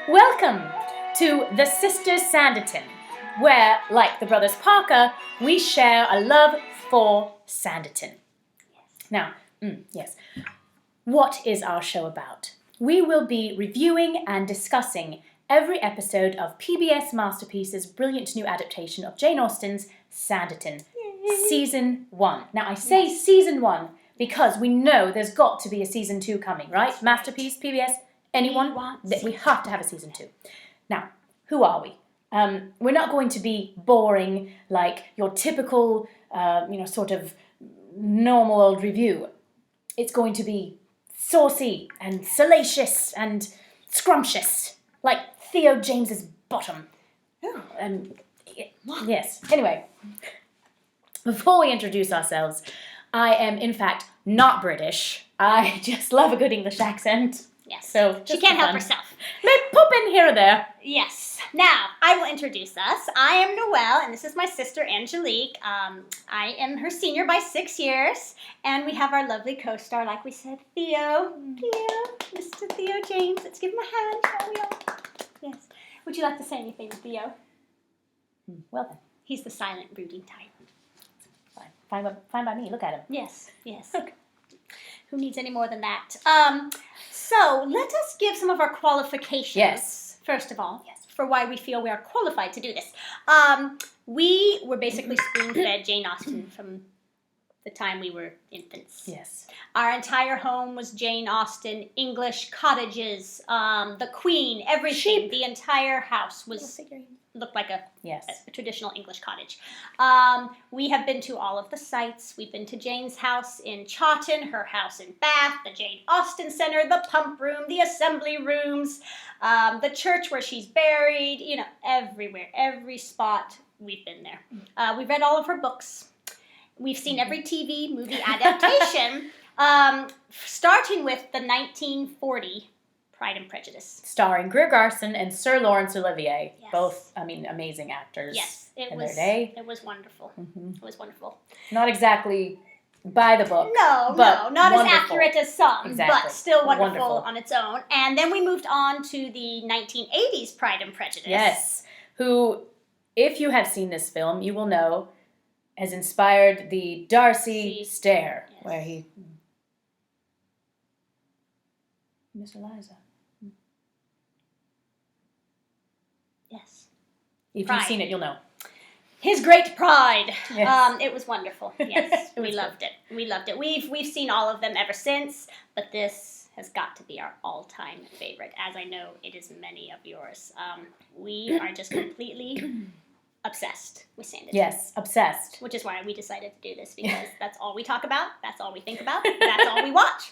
Welcome to the Sisters Sanditon, where, like the brothers Parker, we share a love for Sanditon. Now, yes, what is our show about? We will be reviewing and discussing every episode of PBS Masterpiece's brilliant new adaptation of Jane Austen's Sanditon, Season 1. Now, I say Season 1 because we know there's got to be a Season 2 coming, right? Masterpiece, PBS, anyone? We have to have a Season 2. Now, who are we? We're not going to be boring like your typical, sort of normal old review. It's going to be saucy and salacious and scrumptious, like Theo James's bottom. Yes. Anyway, before we introduce ourselves, I am in fact not British. I just love a good English accent. Yes. So she can't help herself. Maybe pop in here or there. Yes. Now, I will introduce us. I am Noelle, and this is my sister, Angelique. I am her senior by 6 years, and we have our lovely co-star, like we said, Theo. Mr. Theo James. Let's give him a hand, shall we all? Yes. Would you like to say anything, Theo? Well then. He's the silent, brooding type. Fine by me. Look at him. Yes. Okay. Who needs any more than that? So let us give some of our qualifications. Yes. First of all, for why we feel we are qualified to do this. We were basically spoon-fed Jane Austen from the time we were infants. Yes. Our entire home was Jane Austen, English cottages, the Queen, everything. Sheep. The entire house looked like a traditional English cottage. We have been to all of the sites. We've been to Jane's house in Chawton, her house in Bath, the Jane Austen Center, the pump room, the assembly rooms, the church where she's buried, everywhere, every spot, we've been there. We've read all of her books. We've seen every TV movie adaptation, starting with the 1940 Pride and Prejudice. Starring Greer Garson and Sir Laurence Olivier. Yes. Both, amazing actors. Yes, in their day. It was wonderful. Mm-hmm. It was wonderful. Not exactly by the book. No, not wonderful. As accurate as some, exactly. But still wonderful on its own. And then we moved on to the 1980s Pride and Prejudice. Yes, who, if you have seen this film, you will know, has inspired the Darcy stare, where he... Miss Eliza. Yes. If you've seen it, you'll know. His Great Pride. Yes. It was wonderful. Yes, we loved it. We loved it. We've seen all of them ever since, but this has got to be our all-time favorite, as I know it is many of yours. We are just completely obsessed with Sanditon. Yes, obsessed. Which is why we decided to do this, because that's all we talk about, that's all we think about, that's all we watch.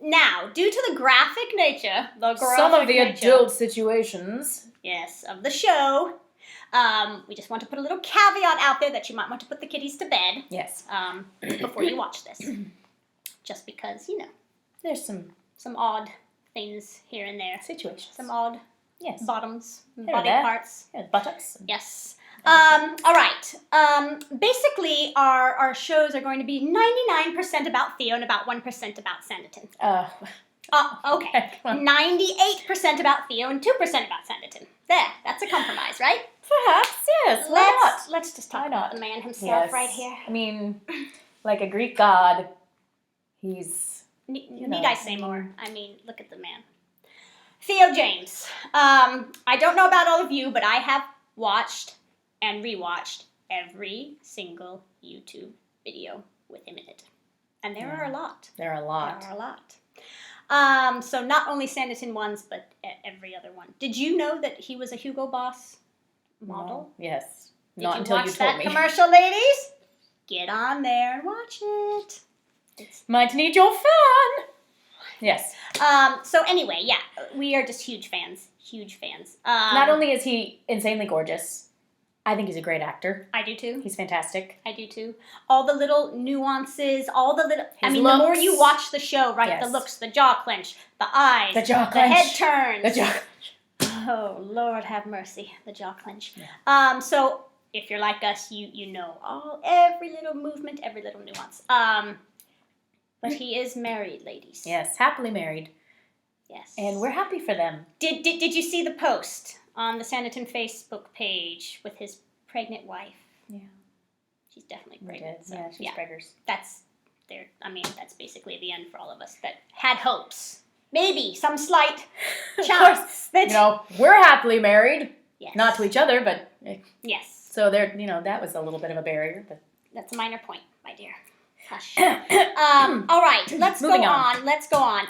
Now, due to the graphic nature, some of the adult situations, of the show, we just want to put a little caveat out there that you might want to put the kiddies to bed. Yes. Before you watch this, just because there's some odd things here and there. Situations. Some odd bottoms, body parts. Yeah, buttocks. Yes. All right. Basically, our shows are going to be 99% about Theo and about 1% about Sanditon. Okay. 98% about Theo and 2% about Sanditon. There, that's a compromise, right? Perhaps, yes. Let's just talk about the man himself right here. Like a Greek god, he's... Need I say more? Look at the man. Theo James. I don't know about all of you, but I have watched and rewatched every single YouTube video with him in it. And there are a lot. There are a lot. So not only Sanditon ones, but every other one. Did you know that he was a Hugo Boss model? No. Yes. Not until you told me. Did you watch that commercial, ladies? Get on there and watch it. Might need your fan. Yes. So anyway, we are just huge fans. Not only is he insanely gorgeous, I think he's a great actor. I do too. He's fantastic. I do too. All the little nuances, all the little... His the looks. more you watch the show, right? Yes. The looks, the jaw clench, the eyes, the head turns. The jaw clench. Oh, Lord have mercy. The jaw clench. Yeah. So if you're like us, you know every little movement, every little nuance. But he is married, ladies. Yes, happily married. Yes. And we're happy for them. Did you see the post on the Sanditon Facebook page with his pregnant wife? Yeah. She's definitely pregnant. So, she's preggers. That's basically the end for all of us that had hopes. Maybe some slight chance that we're happily married. Yes. Not to each other, but yes. So there, that was a little bit of a barrier, but that's a minor point, my dear. Hush. All right, let's go on. Let's go on.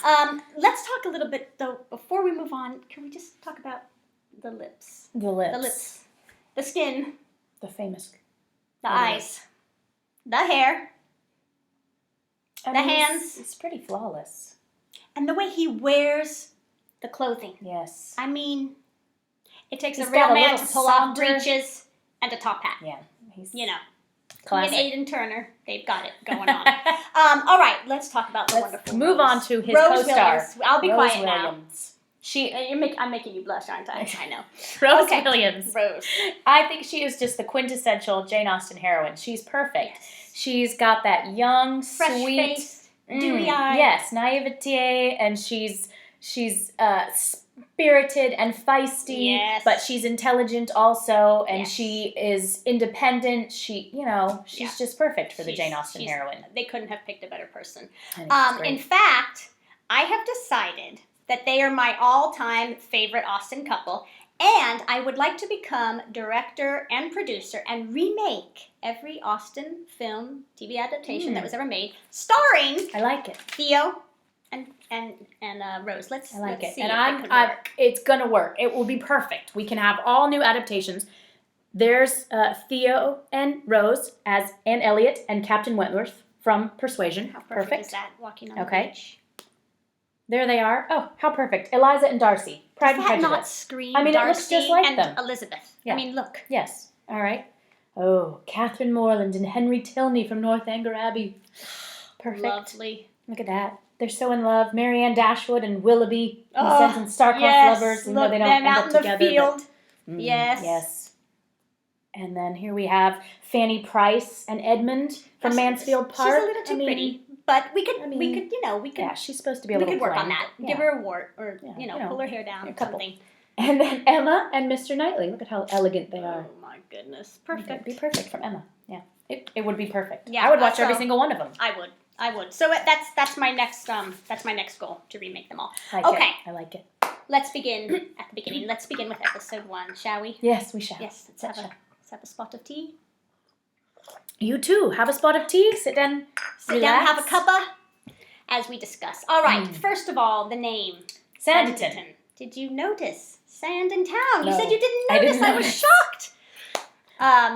Let's talk a little bit though before we move on. Can we just talk about the lips? The lips. The lips. The skin. The famous. The eyes. The hair. The hands. It's pretty flawless. And the way he wears the clothing. Yes. I mean, it takes a real man to pull off breeches and a top hat. Yeah. He's classic. He and Aiden Turner, they've got it going on. All right, let's talk about the wonderful move Rose. on to his Rose co-star. Williams. I'll be Rose quiet Williams. now. I'm making you blush, aren't I? I know. Rose Williams. Rose. I think she is just the quintessential Jane Austen heroine. She's perfect. Yes. She's got that young, fresh sweet, face, dewy eye. Yes, naivete, and she's spirited and feisty, but she's intelligent also, and she is independent. She's just perfect for the Jane Austen heroine. They couldn't have picked a better person. In fact, I have decided that they are my all-time favorite Austen couple, and I would like to become director and producer and remake every Austen film, TV adaptation that was ever made, starring I like it. Theo and Rose. Let's see. And it's gonna work. It will be perfect. We can have all new adaptations. There's Theo and Rose as Anne Elliot and Captain Wentworth from Persuasion. How perfect is that, walking on the beach? There they are. Oh, how perfect. Eliza and Darcy. Pride and Prejudice. Not scream it Darcy looks just like and them. Elizabeth. Yeah. I mean, look. Yes. All right. Oh, Catherine Morland and Henry Tilney from Northanger Abbey. Perfect. Lovely. Look at that. They're so in love. Marianne Dashwood and Willoughby and Starcroft lovers. Look, they don't end up together. Them out in the field. Yes. Yes. And then here we have Fanny Price and Edmund from Mansfield Park. She's a little too pretty. But we could. Yeah, she's supposed to be a little. We could work plain. on that. Give her a wart, or pull her hair down, or something. And then Emma and Mr. Knightley. Look at how elegant they are. Oh my goodness, perfect. It'd be perfect from Emma. Yeah, it would be perfect. Yeah, I would watch every single one of them. I would. So that's my next goal, to remake them all. I like it. Let's begin at the beginning. Let's begin with episode 1, shall we? Yes, we shall. Yes, let's have a spot of tea. You too. Have a spot of tea. Sit down. Sit down, have a cuppa, as we discuss. All right. First of all, the name Sanditon. Did you notice sand in town? No, you said you didn't notice. I was shocked.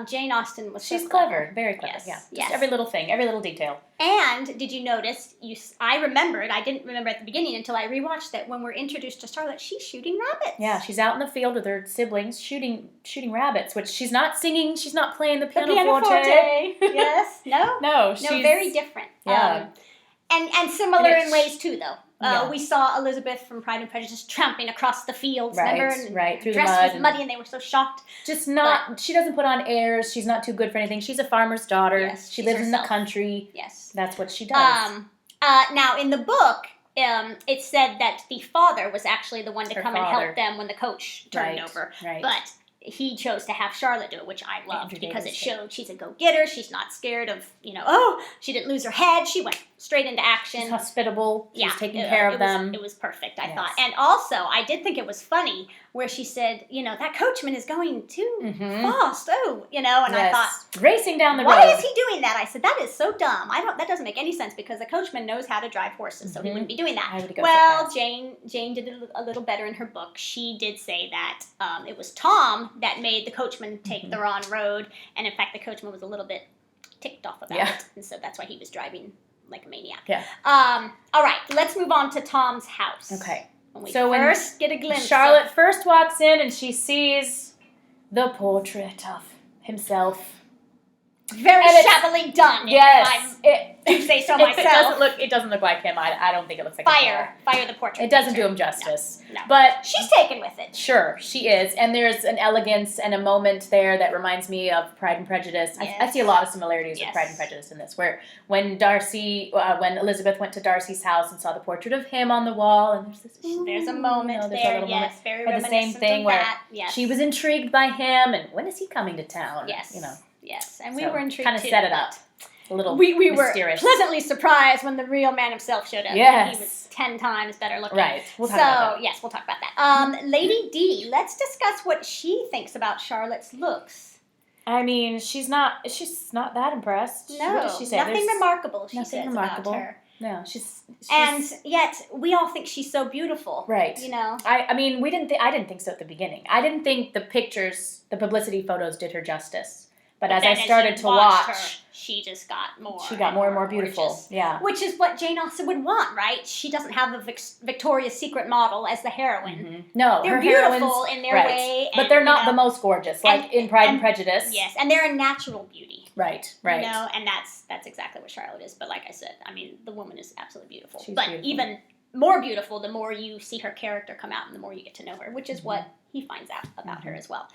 Jane Austen was She's clever. Very clever. Yes. Yeah. Just every little thing, every little detail. And did you notice? I remembered. I didn't remember at the beginning until I rewatched that when we're introduced to Charlotte, she's shooting rabbits. Yeah, she's out in the field with her siblings shooting rabbits, which she's not singing. She's not playing the pianoforte. Yes. No. No. No. Very different. Yeah. And similar in ways too, though. We saw Elizabeth from Pride and Prejudice tramping across the fields, remember? Right, through the mud. mud. Was muddy, and they were so shocked. She doesn't put on airs. She's not too good for anything. She's a farmer's daughter. Yes, she lives in the country. Yes. That's what she does. Now, in the book, it said that the father was actually the one to come and help them when the coach turned over. Right. But he chose to have Charlotte do it, which I loved because it showed she's a go-getter. She's not scared of, she didn't lose her head. She went straight into action. She's hospitable. She's taking care of them. It was perfect, I thought. And also, I did think it was funny where she said, that coachman is going too fast. Oh, and I thought, racing down the road. Why is he doing that? I said, that is so dumb. That doesn't make any sense because the coachman knows how to drive horses, so he wouldn't be doing that. I would go well, Jane did it a little better in her book. She did say that it was Tom that made the coachman take the wrong road, and in fact, the coachman was a little bit ticked off about it, and so that's why he was driving like a maniac. Yeah. All right, let's move on to Tom's house. Okay. When we first get a glimpse. Charlotte first walks in and she sees the portrait of himself. very shabbily done. Yes. If I say so myself. It doesn't look like him. I don't think it looks like him. Fire the portrait. It doesn't do him justice. No. But she's taken with it. Sure, she is. And there's an elegance and a moment there that reminds me of Pride and Prejudice. Yes. I see a lot of similarities with Pride and Prejudice in this, where when Elizabeth went to Darcy's house and saw the portrait of him on the wall, and there's a moment there, yes, very reminiscent the same thing of where that. Yes. she was intrigued by him, and when is he coming to town? Yes. Yes, and we so were intrigued kind of too. Set it up. A little we mysterious. were pleasantly surprised when the real man himself showed up. Yes. He was 10 times better looking. Right. We'll talk about that. Yes, we'll talk about that. Lady D, let's discuss what she thinks about Charlotte's looks. I mean, she's not that impressed. No, what does she say? Nothing remarkable, she nothing says remarkable. about her. No, she's and yet we all think she's so beautiful. Right. I mean, I didn't think so at the beginning. I didn't think the publicity photos did her justice. But as I started to watch her, she just got more. She got more and more beautiful. Gorgeous. Yeah. Which is what Jane Austen would want, right? She doesn't have a Victoria's Secret model as the heroine. Mm-hmm. No, they're her beautiful heroines, in their way, but they're not the most gorgeous, like in Pride and Prejudice. Yes, and they're a natural beauty. Right. And that's exactly what Charlotte is. But like I said, I mean, the woman is absolutely beautiful. She's but beautiful. Even more beautiful the more you see her character come out and the more you get to know her, which is what he finds out about her as well.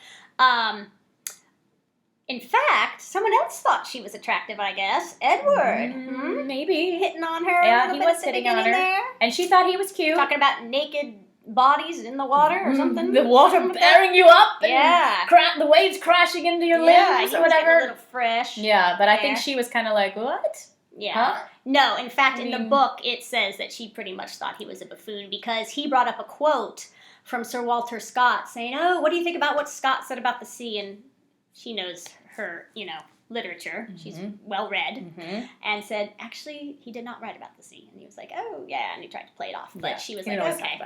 In fact, someone else thought she was attractive, I guess. Edward. Maybe. Hitting on her. Yeah, he was hitting on her. There. And she thought he was cute. Talking about naked bodies in the water or something. The water bearing you up. And yeah. The waves crashing into your limbs or whatever. A little fresh. Yeah, but I think she was kind of like, what? Yeah. Huh? No, in fact, in the book, it says that she pretty much thought he was a buffoon because he brought up a quote from Sir Walter Scott saying, "Oh, what do you think about what Scott said about the sea?" And she knows her, literature. She's well read, and said, actually, he did not write about the sea. And he was like, oh, yeah, and he tried to play it off. But she was like, okay,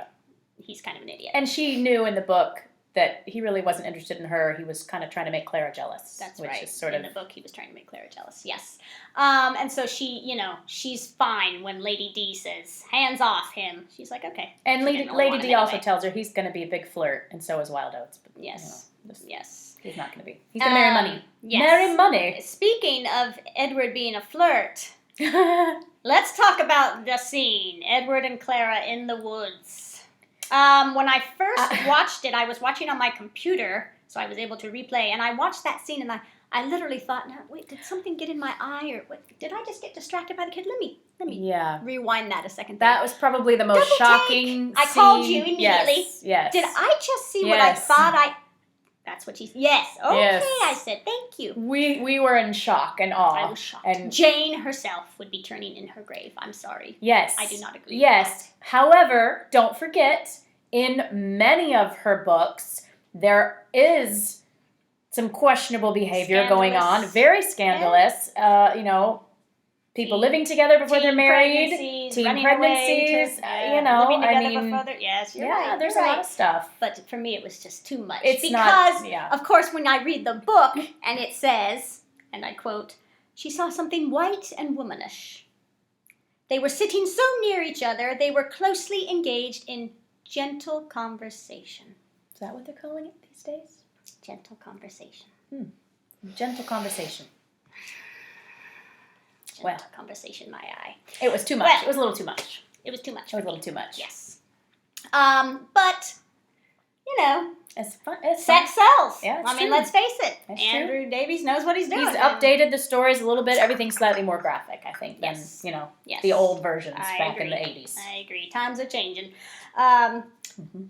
he's kind of an idiot. And she knew in the book that he really wasn't interested in her. He was kind of trying to make Clara jealous. That's which right. Is sort in the book, he was trying to make Clara jealous, yes. And so she, she's fine when Lady D says, hands off him. She's like, okay. And Lady D also tells her he's going to be a big flirt, and so is Wild Oats. But, yes, yes. He's not going to be. He's going to marry money. Yes. Marry money. Speaking of Edward being a flirt, let's talk about the scene. Edward and Clara in the woods. When I first watched it, I was watching on my computer, so I was able to replay, and I watched that scene, and I literally thought, no, wait, did something get in my eye, or what? Did I just get distracted by the kid? Let me rewind that a second. That was probably the most shocking scene. I called you immediately. Yes. Did I just see what I thought That's what she said. Yes. Okay, yes. I said, thank you. We were in shock and awe. I was shocked. And Jane herself would be turning in her grave. I'm sorry. Yes. I do not agree with that. However, don't forget, in many of her books, there is some questionable behavior going on. Very scandalous. Yeah. People living together before they're married, teen pregnancies, living together before they're, yes, you're right. There's a lot of stuff. But for me, it was just too much. Of course, when I read the book, and it says, and I quote, she saw something white and womanish. They were sitting so near each other, they were closely engaged in gentle conversation. Is that what they're calling it these days? Gentle conversation. Gentle conversation. Conversation, my eye. It was too much. It was a little too much. It was too much. It was a little too much. Yes. But, it's fun. Sex sells. Yeah, I mean, let's face it. Andrew Davies knows what he's doing. He's updated the stories a little bit. Everything's slightly more graphic, I think, than, the old versions back in the 80s. I agree. Times are changing.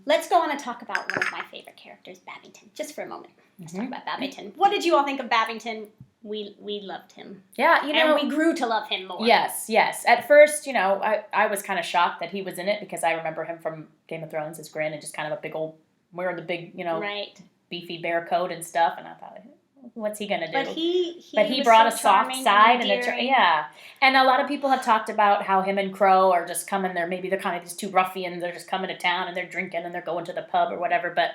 Let's go on and talk about one of my favorite characters, Babington, just for a moment. Let's talk about Babington. What did you all think of Babington? We loved him. Yeah, and we grew to love him more. Yes. At first, I was kind of shocked that he was in it because I remember him from Game of Thrones, his grin and just kind of a big old, wearing the big, beefy bear coat and stuff. And I thought, what's he gonna do? But he brought so a soft side and a lot of people have talked about how him and Crow are just coming there. Maybe they're kind of these two ruffians. They're just coming to town and they're drinking and they're going to the pub or whatever. But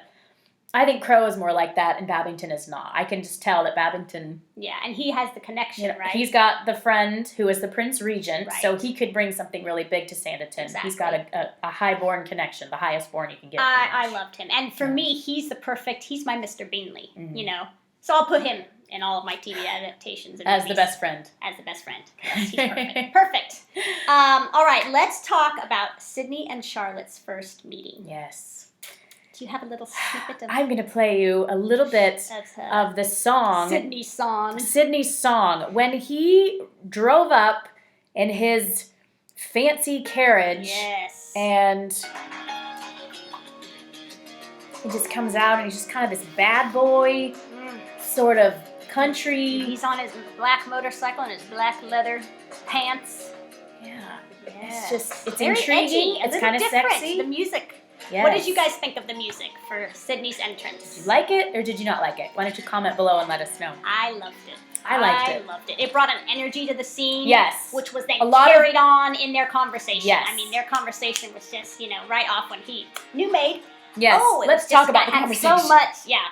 I think Crow is more like that, and Babington is not. I can just tell that Babington... Yeah, and he has the connection, right? He's got the friend who is the Prince Regent, so he could bring something really big to Sanditon. Exactly. He's got a high-born connection, the highest born you can get. I loved him. And for me, he's my Mr. Bingley, So I'll put him in all of my TV adaptations. And as movies. the best friend. As the best friend. Yes, he's perfect. Perfect. All right, let's talk about Sydney and Charlotte's first meeting. Yes. Do you have a little snippet of... I'm going to play you a little bit of the song. Sydney's song. Sydney's song. When he drove up in his fancy carriage. Yes. And he just comes out and he's just kind of this bad boy, sort of country. He's on his black motorcycle and his black leather pants. Yeah. Yes. It's very intriguing. Edgy, it's kind of sexy. The music. Yes. What did you guys think of the music for Sydney's entrance? Did you like it or did you not like it? Why don't you comment below and let us know? I loved it. I liked it. I loved it. It brought an energy to the scene. Yes. Which was then carried on in their conversation. Yes. I mean, their conversation was just, right off when he, new maid. Yes. Oh, let's talk about the had conversation. so much, yeah.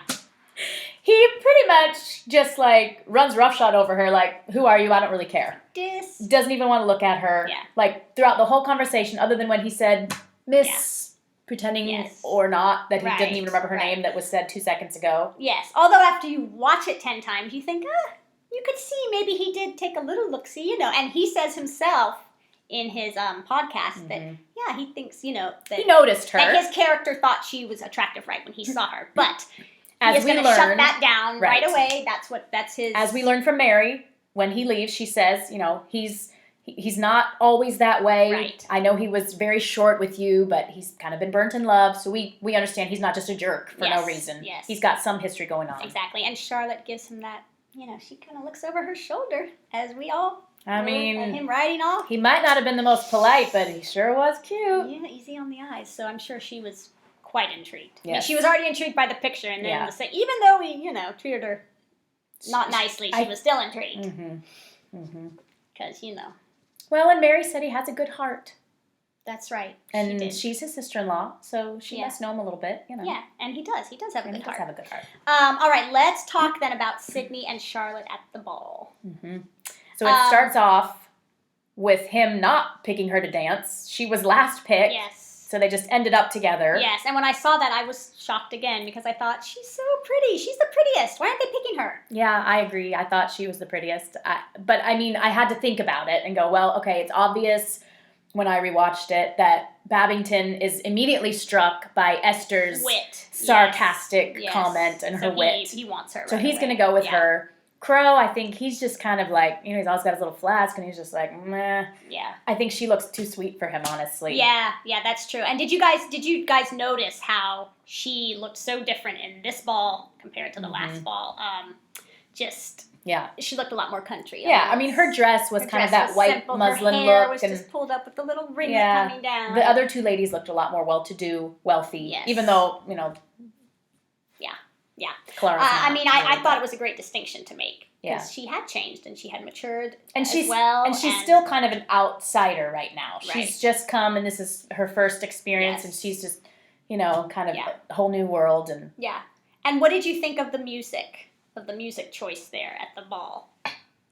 He pretty much just like runs roughshod over her like, who are you? I don't really care. Doesn't even want to look at her. Yeah. Like throughout the whole conversation, other than when he said, Miss, pretending or not that he didn't even remember her name that was said 2 seconds ago. Yes. Although after you watch it 10 times, you think, you could see maybe he did take a little look-see, and he says himself in his podcast that, he thinks, that he noticed her. That his character thought she was attractive right when he saw her. But as he's going to shut that down right away. That's his... As we learn from Mary, when he leaves, she says, he's not always that way. Right. I know he was very short with you, but he's kind of been burnt in love. So we understand he's not just a jerk for no reason. Yes. He's got some history going on. Exactly. And Charlotte gives him that, she kind of looks over her shoulder as we all... I mean, and him riding off. He might not have been the most polite, but he sure was cute. Yeah, easy on the eyes. So I'm sure she was quite intrigued. Yes. I mean, she was already intrigued by the picture, and then even though he, treated her not nicely, she was still intrigued. Because, Well, and Mary said he has a good heart. That's right. And she's his sister-in-law, so she must know him a little bit, Yeah, and he does. He does have a good heart. He does have a good heart. All right, let's talk then about Sydney and Charlotte at the ball. So it starts off with him not picking her to dance. She was last picked. Yes. So they just ended up together. Yes, and when I saw that, I was shocked again because I thought, she's so pretty. She's the prettiest. Why aren't they picking her? Yeah, I agree. I thought she was the prettiest. But, I mean, I had to think about it and go, well, okay, it's obvious when I rewatched it that Babington is immediately struck by Esther's sarcastic comment and her wit. He wants her. So he's going to go with her. Crow, I think he's just kind of like, he's always got his little flask and he's just like, meh. Yeah. I think she looks too sweet for him, honestly. Yeah, that's true. And did you guys notice how she looked so different in this ball compared to the last ball? She looked a lot more country. Yeah, I mean, her dress was kind of that white simple. muslin her hair look. was just pulled up with the little ring coming down. The other two ladies looked a lot more well-to-do, wealthy, even though, Yeah. Clara's I thought it was a great distinction to make. Because she had changed and she had matured And she's still kind of an outsider right now. She's just come and this is her first experience and she's just, kind of a whole new world. And yeah. And what did you think of the music choice there at the ball?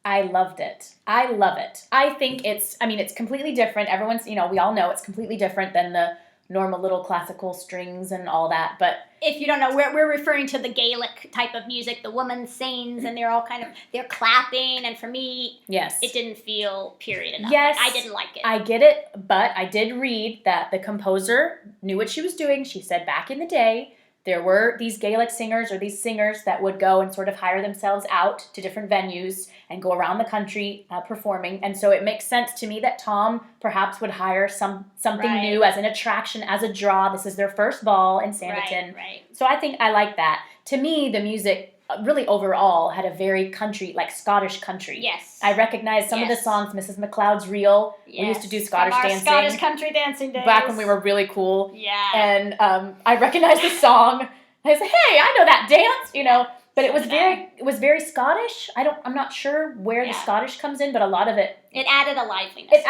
I loved it. I love it. I think it's completely different. Everyone's, we all know it's completely different than the normal little classical strings and all that, but if you don't know, we're referring to the Gaelic type of music. The woman sings and they're all they're clapping, and for me, it didn't feel period enough. Yes, I didn't like it. I get it, but I did read that the composer knew what she was doing. She said back in the day, there were these Gaelic singers or these singers that would go and sort of hire themselves out to different venues and go around the country performing. And so it makes sense to me that Tom perhaps would hire something new as an attraction, as a draw. This is their first ball in Sanditon. Right. So I think I like that. To me, the music really overall had a very country, like Scottish country. Yes. I recognized some of the songs, Mrs. McLeod's Reel. Yes. We used to do Scottish dancing. Scottish country dancing days. Back when we were really cool. Yeah. And I recognized the song. I was like, hey, I know that dance, But it was very Scottish. I'm not sure where the Scottish comes in, but a lot of it. It added a liveliness.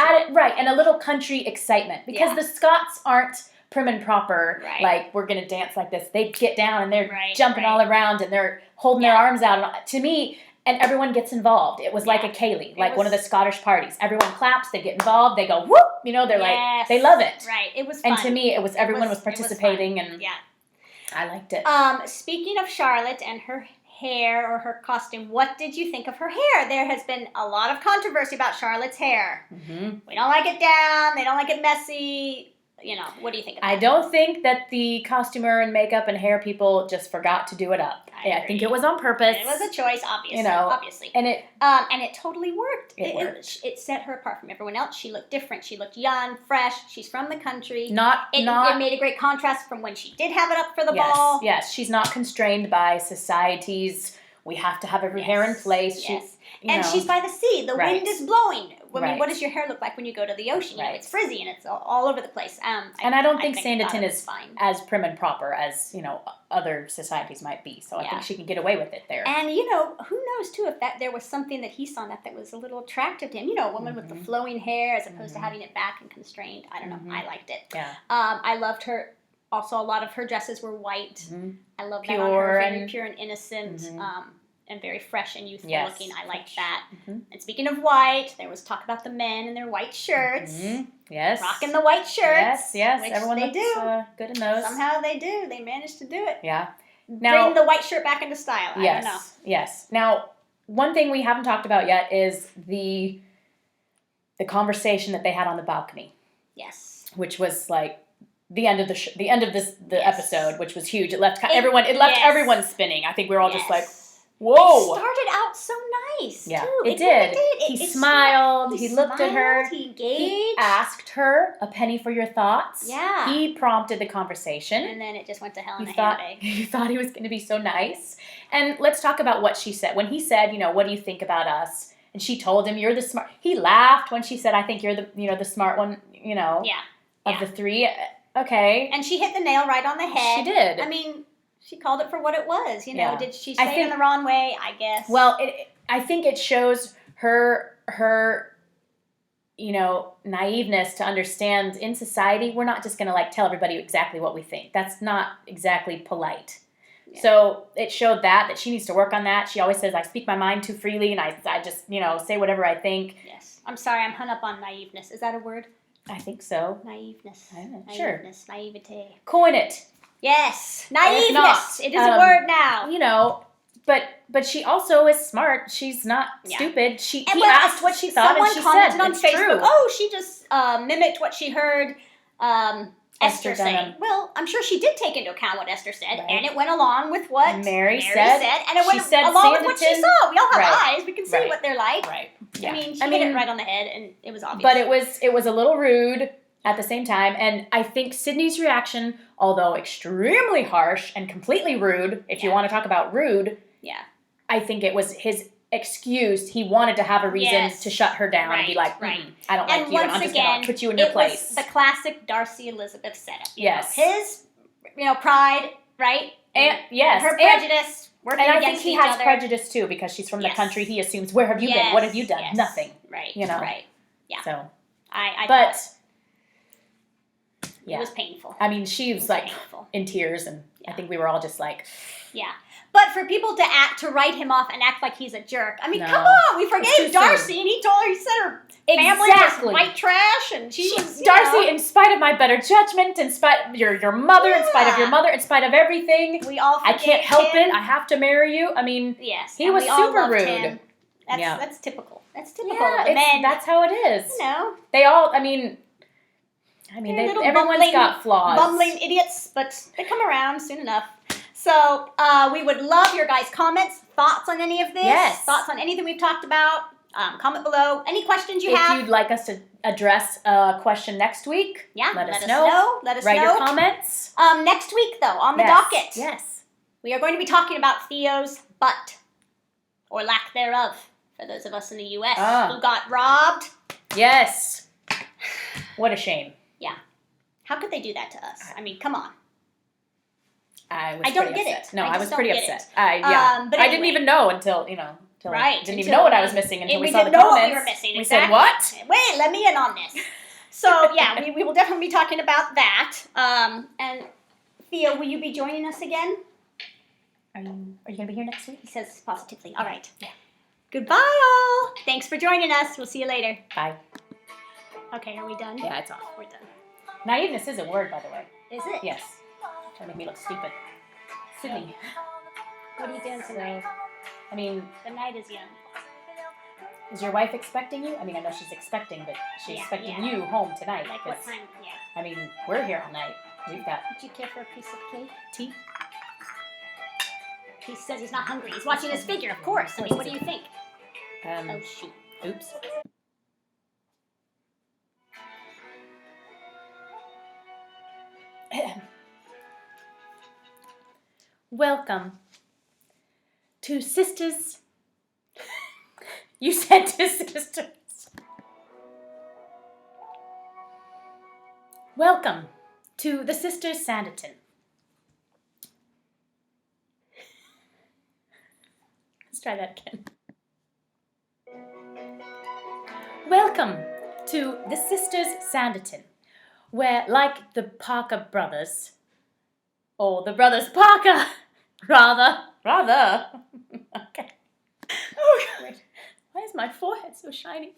And a little country excitement. Because the Scots aren't prim and proper, like, we're going to dance like this. They get down and they're jumping all around and they're holding their arms out. And to me, and everyone gets involved. It was like a ceilidh, like one of the Scottish parties. Everyone claps, they get involved, they go, whoop, they're like, they love it. Right, it was fun. And to me, everyone was participating and I liked it. Speaking of Charlotte and her hair or her costume. What did you think of her hair? There has been a lot of controversy about Charlotte's hair. Mm-hmm. We don't like it down. They don't like it messy. You know, what do you think of that? I don't think that the costumer and makeup and hair people just forgot to do it up. I think it was on purpose. It was a choice, obviously. You know, obviously. And it totally worked. It set her apart from everyone else. She looked different. She looked young, fresh. She's from the country. It made a great contrast from when she did have it up for the ball. Yes, she's not constrained by society's, we have to have every hair in place. Yes. She's by the sea. The wind is blowing. I mean, Right. what does your hair look like when you go to the ocean? You know, it's frizzy and it's all over the place. And I don't think Sanditon is as prim and proper as, you know, other societies might be. So I think she can get away with it there. And, you know, who knows, too, if there was something that he saw that was a little attractive to him. You know, a woman with the flowing hair as opposed to having it back and constrained. I don't know. I liked it. Yeah. I loved her. Also, a lot of her dresses were white. I love that on her. Very pure and innocent. And very fresh and youthful looking. I liked that. And speaking of white, there was talk about the men and their white shirts. Yes. Rocking the white shirts. Yes. Which Everyone looks good in those. Somehow they do. They managed to do it. Yeah. Now, bring the white shirt back into style. I don't know. Yes. Now, one thing we haven't talked about yet is the conversation that they had on the balcony. Yes. Which was like the end of the episode, which was huge. It left everyone spinning. I think we were all just like, whoa! It started out so nice, yeah, too. It did. He smiled. He looked at her. He engaged. He asked her a penny for your thoughts. Yeah. He prompted the conversation. And then it just went to hell in a handbag. He thought he was going to be so nice. And let's talk about what she said. When he said, you know, what do you think about us? And she told him, you're the smart. He laughed when she said, I think you're the smart one, you know, of the three. Okay. And she hit the nail right on the head. She did. I mean, she called it for what it was, you know. Did she say it in the wrong way? I guess. Well, I think it shows her, you know, naiveness to understand in society we're not just going to like tell everybody exactly what we think. That's not exactly polite. Yeah. So it showed that she needs to work on that. She always says, I speak my mind too freely and I just, you know, say whatever I think. Yes. I'm sorry, I'm hung up on naiveness. Is that a word? I think so. Naiveness. Sure. Naivete. Coin it. Yes, naiveness. It is a word now. You know, but she also is smart. She's not stupid. He asked what she thought, and she said on it's Facebook, true. Oh, she just mimicked what she heard Esther saying. Well, I'm sure she did take into account what Esther said, and it went along with what Mary said, and it went along with what she saw. We all have eyes; we can see what they're like. Right. Yeah. I mean, she hit it right on the head, and it was obvious. But it was a little rude at the same time, and I think Sydney's reaction, although extremely harsh and completely rude, if you want to talk about rude, I think it was his excuse. He wanted to have a reason to shut her down and be like, I don't like you, and I'm just going to put you in your place. It was the classic Darcy Elizabeth setup. Yes. His, pride, right? And her prejudice working and I against think he each has other. prejudice too, because she's from the country. He assumes, where have you been? What have you done? Nothing. Right. You know? Right. Yeah. So. I thought it was painful. I mean, she was like in tears, and I think we were all just like, But for people to write him off and act like he's a jerk, I mean, come on, we forgave Darcy, and he said her family was white trash, and she was Darcy, in spite of my better judgment, in spite of your mother, in spite of your mother, in spite of everything, I can't help it. I have to marry you. I mean, he was super rude. Him. That's typical. That's typical of the men. That's how it is. You know, they all. I mean, everyone's got flaws. Bumbling idiots, but they come around soon enough. So we would love your guys' comments, thoughts on any of this, thoughts on anything we've talked about. Comment below. Any questions you have. If you'd like us to address a question next week, let us know. Let us Write know. your comments. Next week, though, on the docket, yes, we are going to be talking about Theo's butt, or lack thereof, for those of us in the U.S. who got robbed. Yes. What a shame. Yeah. How could they do that to us? I mean, come on. I don't get it. No, I was pretty upset. But anyway, I didn't even know until right. Didn't even know what I was missing until we saw the comments. We didn't know what we were missing. We said, what? Wait, let me in on this. So, we will definitely be talking about that. And Theo, will you be joining us again? Are you going to be here next week? He says positively. All right. Yeah. Goodbye, all. Thanks for joining us. We'll see you later. Bye. Okay, are we done? Yeah, it's off. We're done. Naiveness is a word, by the way. Is it? Yes. Trying to make me look stupid. Sydney. What are you doing tonight? I mean, the night is young. Is your wife expecting you? I mean, I know she's expecting, but she's expecting you home tonight. Like what time? Yeah. I mean, we're here all night. We've got. Would you care for a piece of cake? Tea? He says he's not hungry. He's watching his figure, of course. I mean, what do you think? Oh, shoot. Oops. Welcome to Sisters. You said to Sisters. Welcome to the Sisters Sanditon. Let's try that again. Welcome to the Sisters Sanditon, where, like the Parker brothers, or the brothers Parker, rather. Okay. Oh, wait. Why is my forehead so shiny?